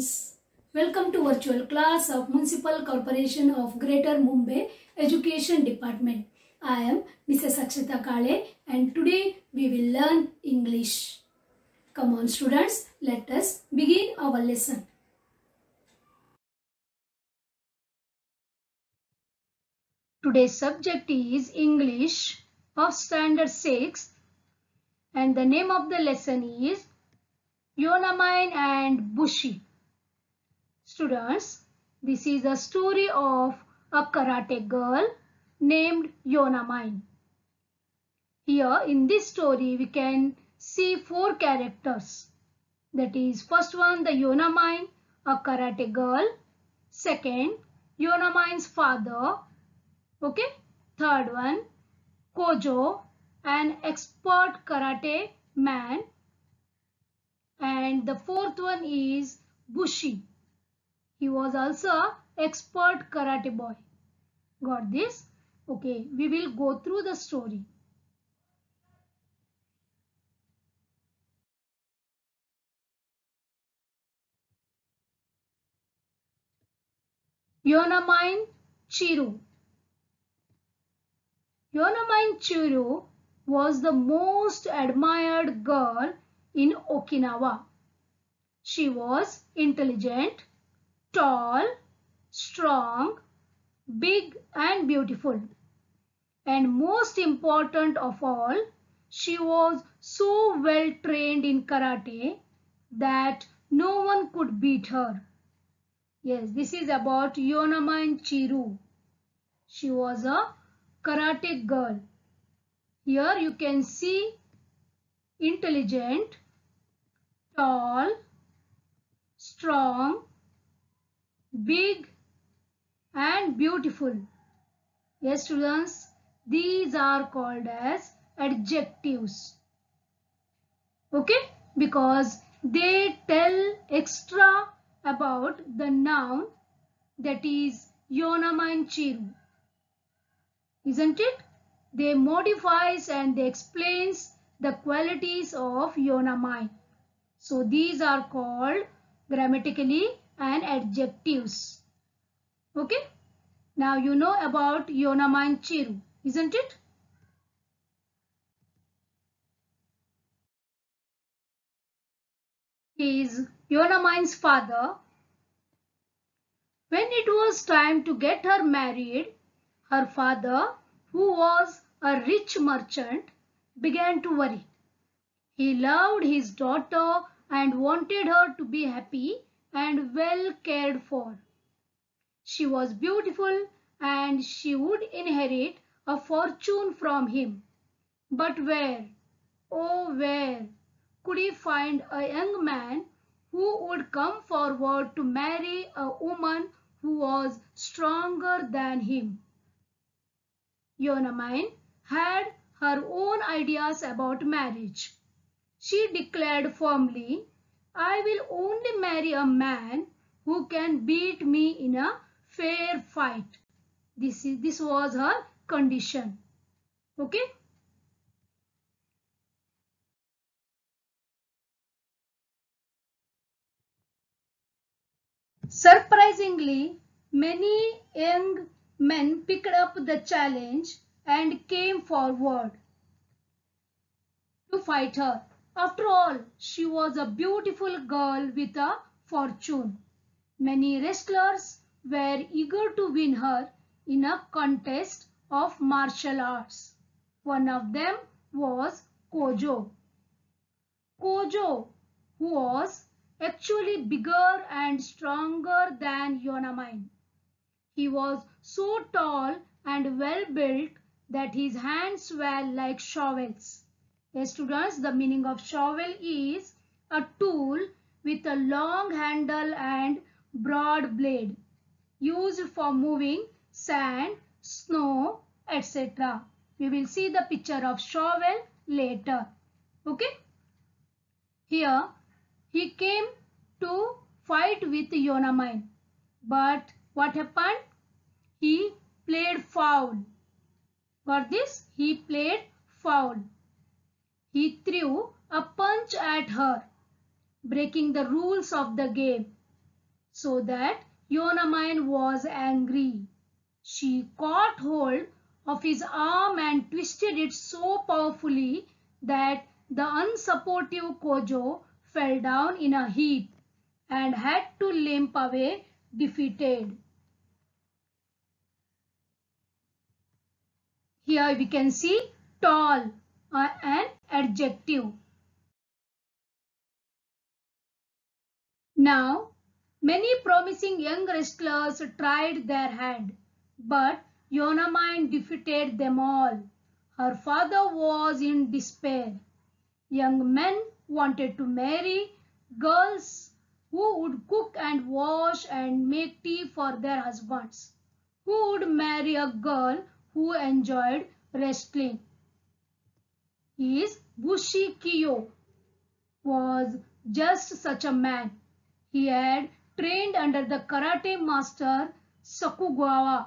students, welcome to virtual class of Municipal Corporation of Greater Mumbai Education Department. I am Mrs. Akshata Kale and today we will learn English. Come on students, let us begin our lesson. Today's subject is English of Standard 6 and the name of the lesson is Yonamain and Bushi. Students, this is a story of a karate girl named Yonamain. Here in this story we can see four characters. That is, first one the Yonamain, a karate girl. Second, Yonamain's father. Okay. Third one, Kojo, an expert karate man. And the fourth one is Bushi. He was also an expert karate boy. Got this? Okay, we will go through the story. Yonamain Chiru. Yonamain Chiru was the most admired girl in Okinawa. She was intelligent, tall, strong, big and beautiful. And most important of all, she was so well trained in karate that no one could beat her. Yes, this is about Yonamain Chiru. She was a karate girl. Here you can see intelligent, tall, strong, big and beautiful. Yes students, these are called as adjectives. Okay, because they tell extra about the noun, that is Yonamain Chiru. Isn't it? They modifies and they explains the qualities of Yonamain. So these are called grammatically and adjectives. Okay. Now you know about Yonamain Chiru, isn't it? He is Yonamain's father. When it was time to get her married, her father, who was a rich merchant, began to worry. He loved his daughter and wanted her to be happy and well cared for. She was beautiful and she would inherit a fortune from him. But where, oh where, could he find a young man who would come forward to marry a woman who was stronger than him? Yonamain had her own ideas about marriage. She declared firmly, I will only marry a man who can beat me in a fair fight. This was her condition. Okay. Surprisingly, many young men picked up the challenge and came forward to fight her. After all, she was a beautiful girl with a fortune. Many wrestlers were eager to win her in a contest of martial arts. One of them was Kojo. Kojo, who was actually bigger and stronger than Yonamain. He was so tall and well built that his hands were like shovels. Yes, students, the meaning of shovel is a tool with a long handle and broad blade used for moving sand, snow, etc. We will see the picture of shovel later. Okay. Here he came to fight with Yonamain. But what happened? He played foul. Got this? He played foul. He threw a punch at her, breaking the rules of the game. so that Yonamain was angry. She caught hold of his arm and twisted it so powerfully that the unsupportive Kojo fell down in a heap and had to limp away defeated. Here we can see tall, an adjective. Now, many promising young wrestlers tried their hand, but Yonamain defeated them all. Her father was in despair. Young men wanted to marry girls who would cook and wash and make tea for their husbands. Who would marry a girl who enjoyed wrestling? His Bushikiyo was just such a man. He had trained under the karate master Sakugawa.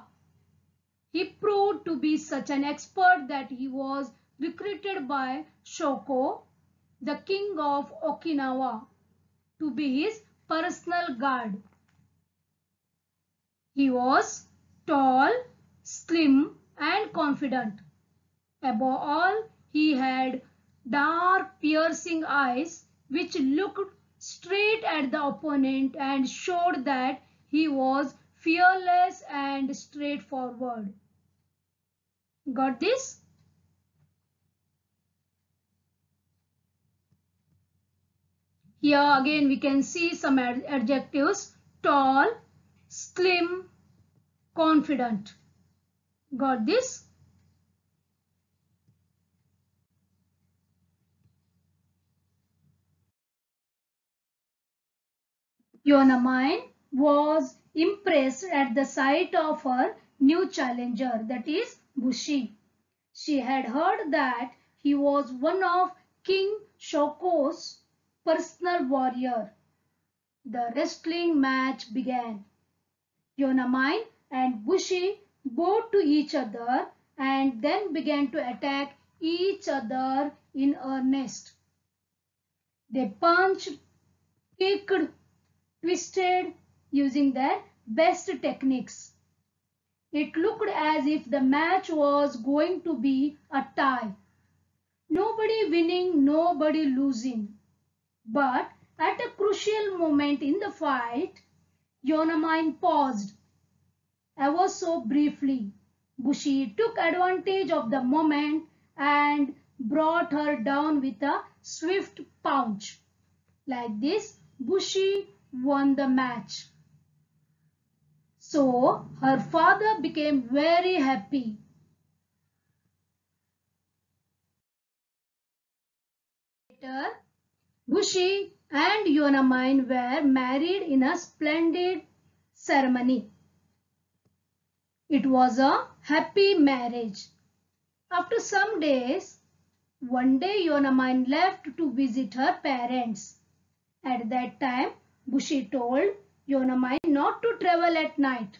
He proved to be such an expert that he was recruited by Shoko, the king of Okinawa, to be his personal guard. He was tall, slim, and confident. Above all, he had dark, piercing eyes which looked straight at the opponent and showed that he was fearless and straightforward. Got this? Here again we can see some adjectives: tall, slim, confident. Got this? Yonamain was impressed at the sight of her new challenger, that is Bushi. She had heard that he was one of King Shoko's personal warrior. The wrestling match began. Yonamain and Bushi bowed to each other and then began to attack each other in earnest. They punched, kicked, twisted, using their best techniques. It looked as if the match was going to be a tie. Nobody winning, nobody losing. But at a crucial moment in the fight, Yonamain paused, ever so briefly. Bushi took advantage of the moment and brought her down with a swift punch. Like this, Bushi won the match. So her father became very happy. Later, Bushi and Yonamain were married in a splendid ceremony. It was a happy marriage. After some days, one day Yonamain left to visit her parents. At that time, Bushi told Yonamain not to travel at night,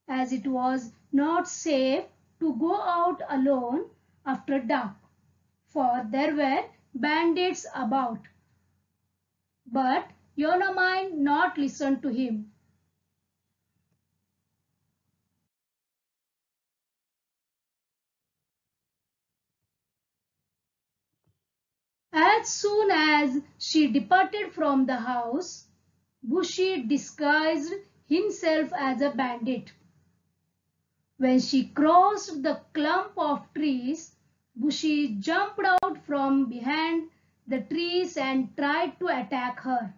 as it was not safe to go out alone after dark, for there were bandits about. But Yonamain not listened to him. As soon as she departed from the house, Bushi disguised himself as a bandit. When she crossed the clump of trees, Bushi jumped out from behind the trees and tried to attack her.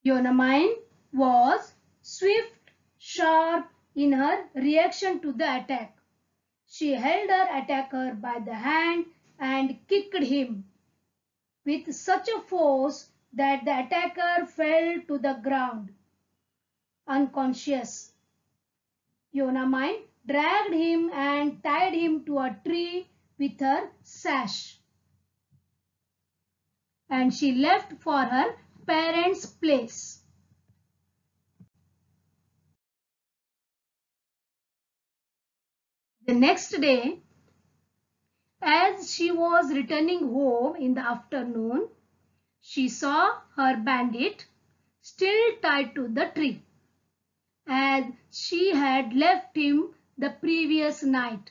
Yonamain was swift, sharp in her reaction to the attack. She held her attacker by the hand and kicked him with such a force that the attacker fell to the ground, unconscious. Yonamain dragged him and tied him to a tree with her sash. And she left for her parents' place. The next day, As she was returning home in the afternoon, she saw her bandit still tied to the tree, as she had left him the previous night.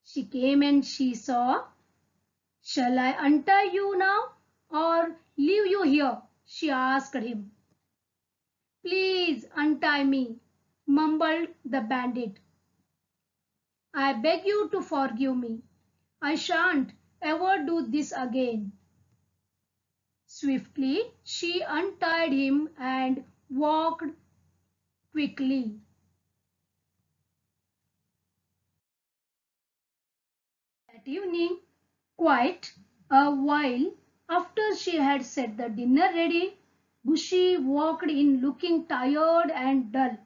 She came and she saw, "Shall I untie you now or leave you here?" she asked him. "Please untie me," mumbled the bandit. "I beg you to forgive me. I shan't ever do this again." Swiftly she untied him and walked quickly. That evening, quite a while after she had set the dinner ready, Bushy walked in looking tired and dull.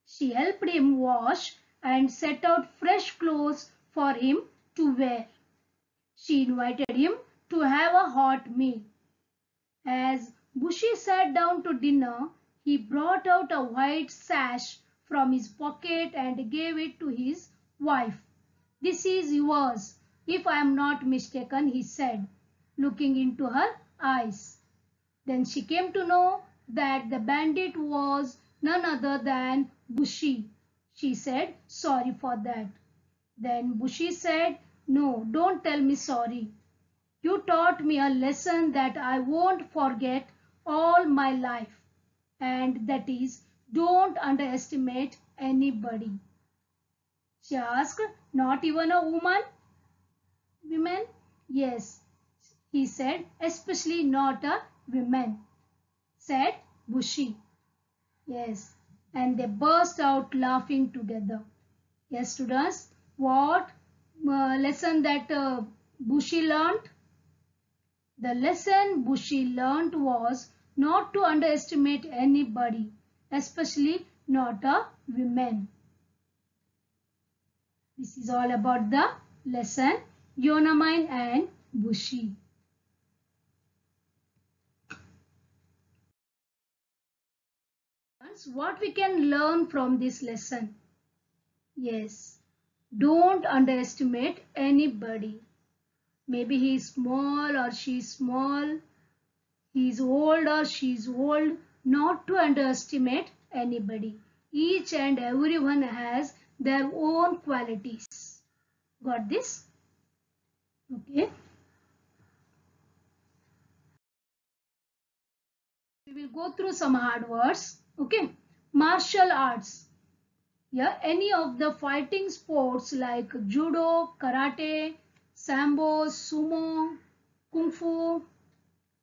She helped him wash and set out fresh clothes for him to wear. She invited him to have a hot meal. As Bushy sat down to dinner, he brought out a white sash from his pocket and gave it to his wife. "This is yours, if I am not mistaken," he said, looking into her eyes. Then she came to know that the bandit was none other than Bushy. She said, "Sorry for that." Then Bushy said, "No, don't tell me sorry. You taught me a lesson that I won't forget all my life, and that is, don't underestimate anybody." She asked, "Not even a woman?" "Yes," he said, "especially not a woman," said Bushy. Yes, and they burst out laughing together. Yes, students, what lesson that Bushy learned? The lesson Bushy learned was not to underestimate anybody, especially not a woman. This is all about the lesson Yonamine and Bushy. What we can learn from this lesson? Yes, don't underestimate anybody. Maybe he is small or she is small, he is old or she is old. Not to underestimate anybody. Each and everyone has their own qualities. Got this? Okay. We will go through some hard words. Okay. Martial arts. Yeah, any of the fighting sports like judo, karate, sambo, sumo, kung fu,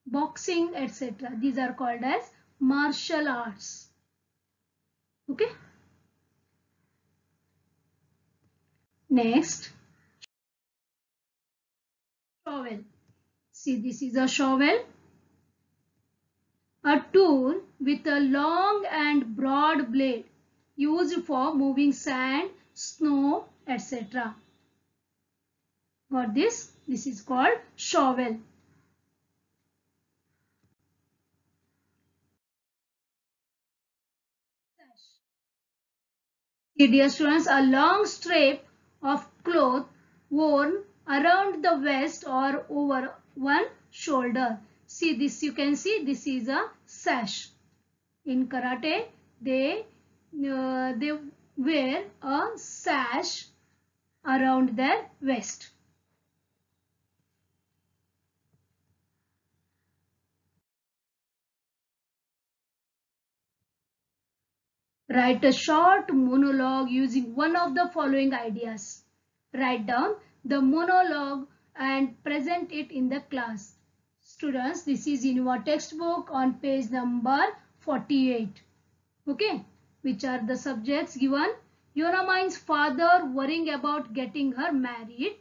boxing, etc. These are called as martial arts. Okay. Next, shovel. See, this is a shovel, a tool with a long and broad blade used for moving sand, snow, etc. Got this? This is called shovel. See, dear students, a long strip of cloth worn around the waist or over one shoulder. See this, you can see this is a sash. In karate, they wear a sash around their waist. Write a short monologue using one of the following ideas. Write down the monologue and present it in the class. Students, this is in your textbook on page number 48. Okay, which are the subjects given? Yonamine's father worrying about getting her married.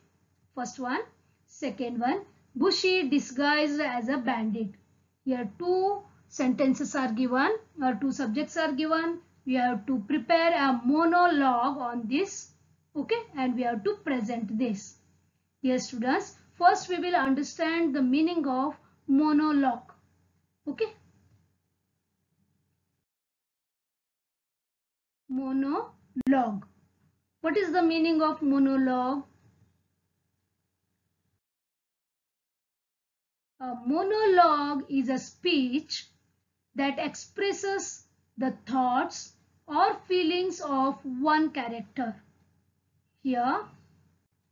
First one. Second one, Bushy disguised as a bandit. Here two sentences are given or two subjects are given. We have to prepare a monologue on this. Okay, and we have to present this. Yes, students, first we will understand the meaning of monologue. Okay. Monologue. What is the meaning of monologue? A monologue is a speech that expresses the thoughts or feelings of one character. Here,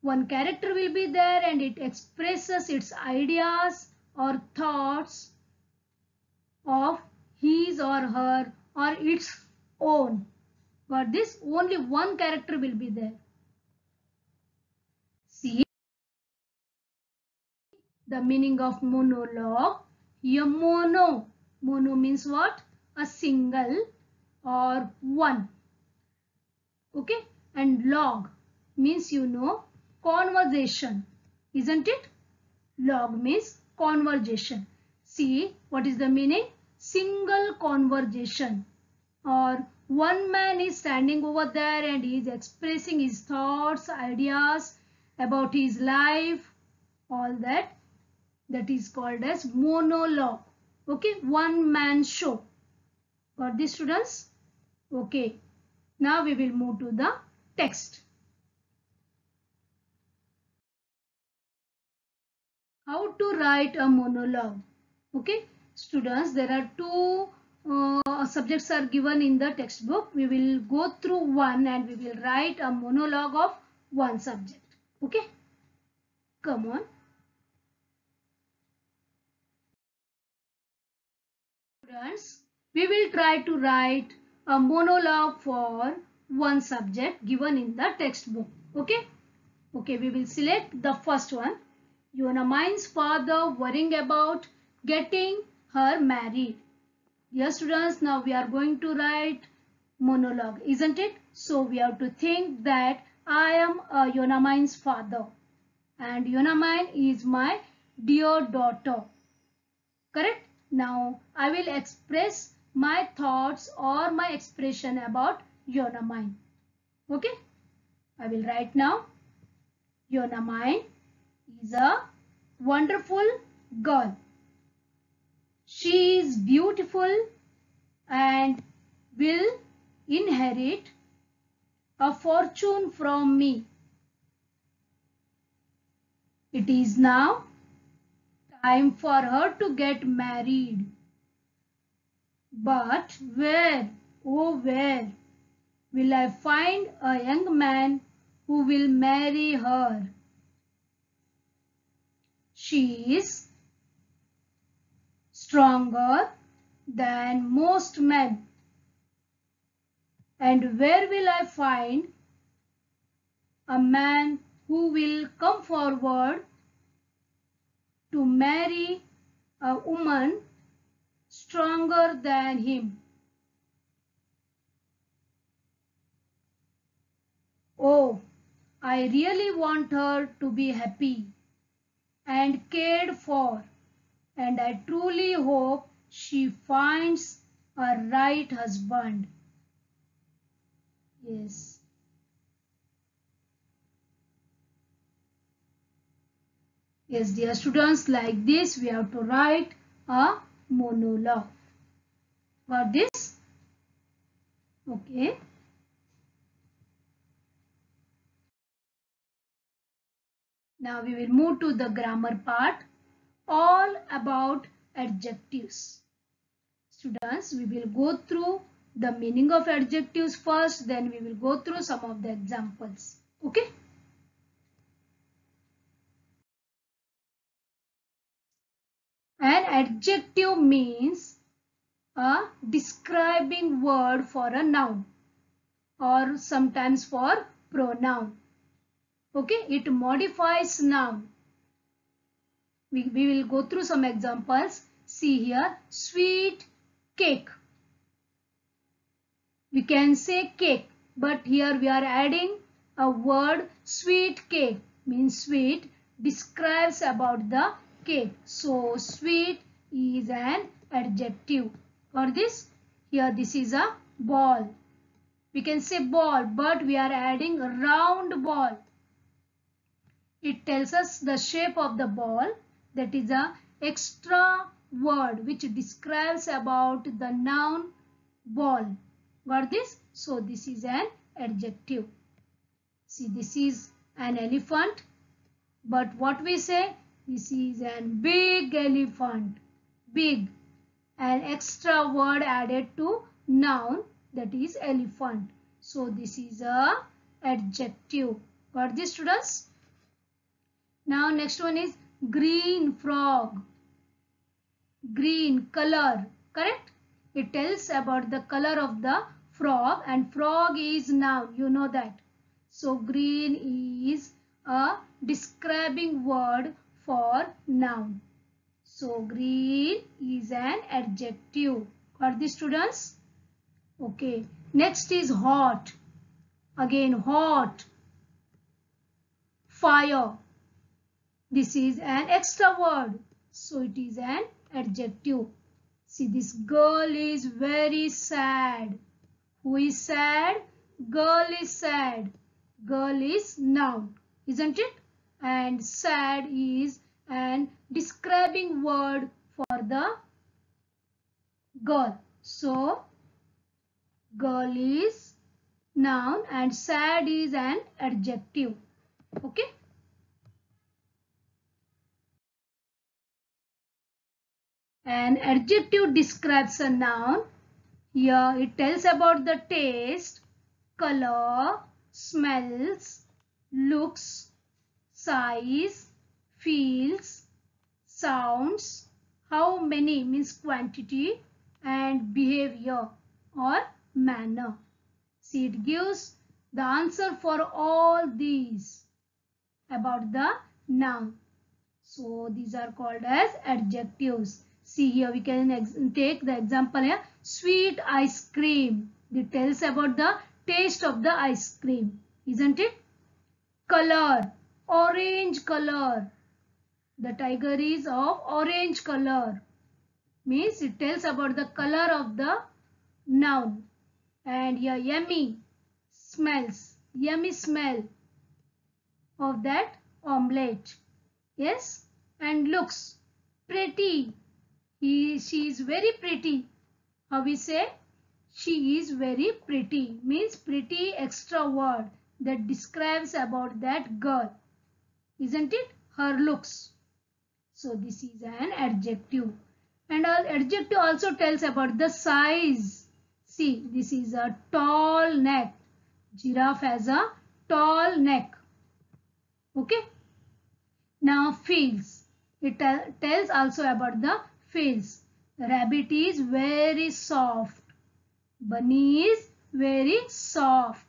one character will be there and it expresses its ideas or thoughts of his or her or its own. But this only one character will be there. See the meaning of monologue. Here mono. Mono means what? A single or one. Okay. And log means conversation. Isn't it? Log means conversation. See what is the meaning? Single conversation. Or one man is standing over there and he is expressing his thoughts, ideas about his life, all that. That is called as monologue. Okay, one man show. Got this, students? Okay. Now we will move to the text. How to write a monologue? Okay, students, there are two subjects are given in the textbook. We will go through one and we will write a monologue of one subject. Okay, come on. Students, we will try to write a monologue for one subject given in the textbook. Okay, okay, we will select the first one. Yonamine's father worrying about getting her married. Dear students, now we are going to write monologue, isn't it? So we have to think that I am Yonamine's father and Yonamine is my dear daughter. Correct? Now I will express my thoughts or my expression about Yonamine. Okay? I will write now. Yonamine is a wonderful girl. She is beautiful and will inherit a fortune from me. It is now time for her to get married. But where, oh where, will I find a young man who will marry her? She is stronger than most men. And where will I find a man who will come forward to marry a woman stronger than him? Oh, I really want her to be happy and cared for, and I truly hope she finds a right husband. Yes. Yes, dear students, like this we have to write a monologue. Got this? Okay. Now we will move to the grammar part, all about adjectives. Students, we will go through the meaning of adjectives first, then we will go through some of the examples. Okay? An adjective means a describing word for a noun or sometimes for pronoun. Okay, it modifies noun. We will go through some examples. See here, sweet cake. We can say cake, but here we are adding a word sweet cake, means sweet, describes about the cake. So sweet is an adjective. For this, here this is a ball. We can say ball, but we are adding a round ball. It tells us the shape of the ball. That is a extra word which describes about the noun ball. Got this? So this is an adjective. See, this is an elephant. But what we say? This is a big elephant. Big. An extra word added to noun, that is elephant. So this is a adjective. Got this, students? Now next one is green frog. Green color, correct? It tells about the color of the frog, and frog is noun, you know that. So green is a describing word for noun. So green is an adjective. Got this, students? Okay. Next is hot. Again hot. Fire. This is an extra word. So it is an adjective. See, this girl is very sad. Who is sad? Girl is sad. Girl is noun, isn't it? And sad is an describing word for the girl. So girl is noun and sad is an adjective. Okay. An adjective describes a noun. Here it tells about the taste, color, smells, looks, size, feels, sounds, how many means quantity, and behavior or manner. See, it gives the answer for all these about the noun. So these are called as adjectives. See, here we can take the example here. Sweet ice cream. It tells about the taste of the ice cream, isn't it? Color. Orange color. The tiger is of orange color. Means it tells about the color of the noun. And here yummy. Smells. Yummy smell of that omelette. Yes. And looks. Pretty. She is very pretty. How we say? She is very pretty. Means pretty extra word that describes about that girl. Isn't it? Her looks. So this is an adjective. And adjective also tells about the size. See, this is a tall neck. Giraffe has a tall neck. Okay. Now feels. It tells also about the feels. Rabbit is very soft. Bunny is very soft.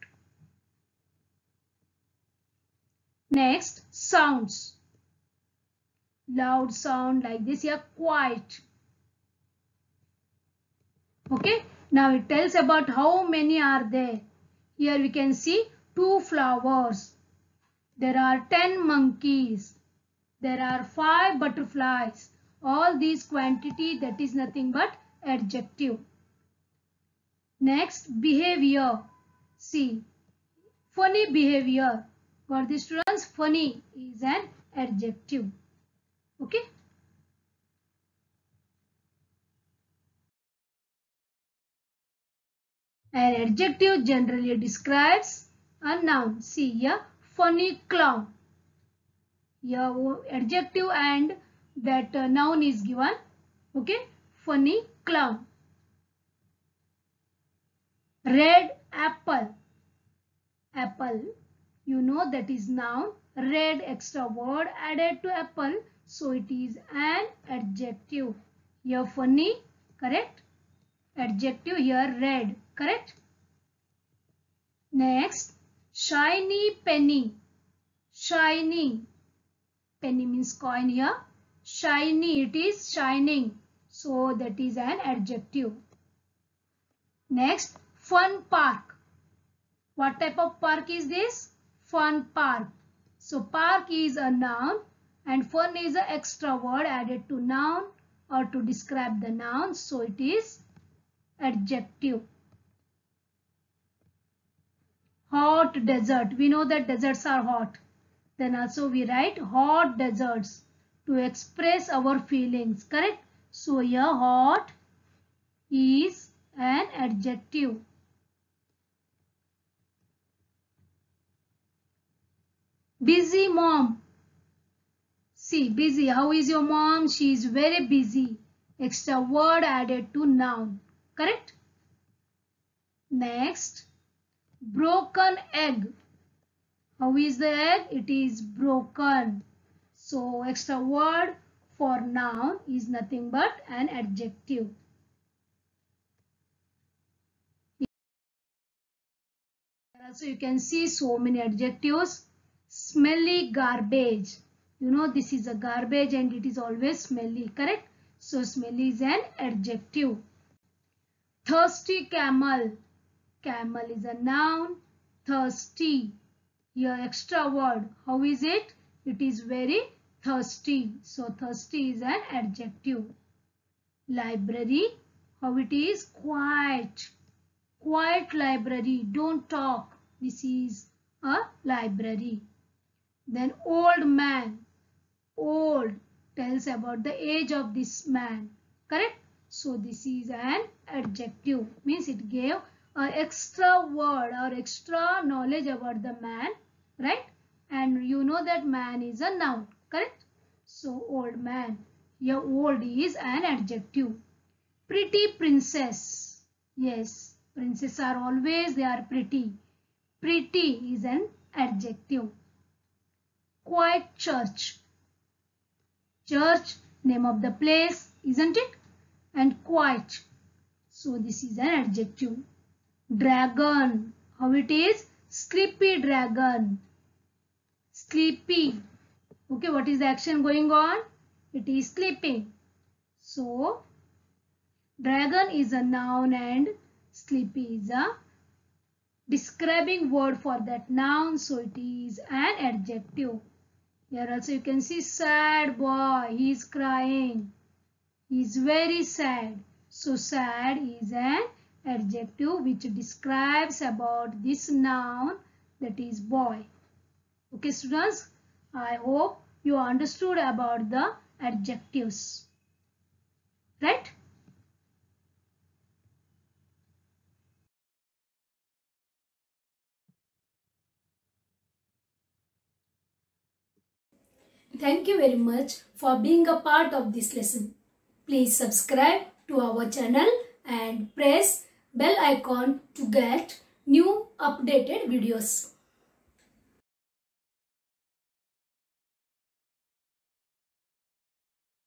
Next, sounds. Loud sound like this here, quiet. Okay. Now it tells about how many are there. Here we can see 2 flowers. There are 10 monkeys. There are 5 butterflies. All these quantity, that is nothing but adjective. Next, behavior. See, funny behavior. For the students, funny is an adjective. Okay. An adjective generally describes a noun. See here, funny clown. Here adjective and that noun is given. Okay, funny clown. Red apple. Apple, you know that is noun. Red extra word added to apple. So it is an adjective. Here funny, correct. Adjective here red, correct. Next, shiny penny. Shiny. Penny means coin here. Shiny, it is shining. So that is an adjective. Next, fun park. What type of park is this? Fun park. So park is a noun and fun is an extra word added to noun or to describe the noun. So it is adjective. Hot desert. We know that deserts are hot. Then also we write hot deserts to express our feelings. Correct? So here hot is an adjective. Busy mom. See, busy. How is your mom? She is very busy. Extra word added to noun. Correct? Next, broken egg. How is the egg? It is broken. So, extra word for noun is nothing but an adjective. Also, you can see so many adjectives. Smelly garbage. You know this is a garbage and it is always smelly. Correct? So, smelly is an adjective. Thirsty camel. Camel is a noun. Thirsty. Here extra word. How is it? It is very thirsty. So thirsty is an adjective. Library. How it is? Quiet. Quiet library. Don't talk. This is a library. Then old man. Old tells about the age of this man. Correct? So this is an adjective. Means it gave an extra word or extra knowledge about the man. Right? And you know that man is a noun. Correct? So old man. Here old is an adjective. Pretty princess. Yes. Princesses are always they are pretty. Pretty is an adjective. Quiet church. Church, name of the place, isn't it? And quiet. So this is an adjective. Dragon. How it is? Sleepy dragon. Sleepy. Okay, what is the action going on? It is sleeping. So, dragon is a noun and sleepy is a describing word for that noun. So, it is an adjective. Here also you can see sad boy. He is crying. He is very sad. So, sad is an adjective which describes about this noun, that is boy. Okay students, I hope you understood about the adjectives. Right? Thank you very much for being a part of this lesson. Please subscribe to our channel and press bell icon to get new updated videos.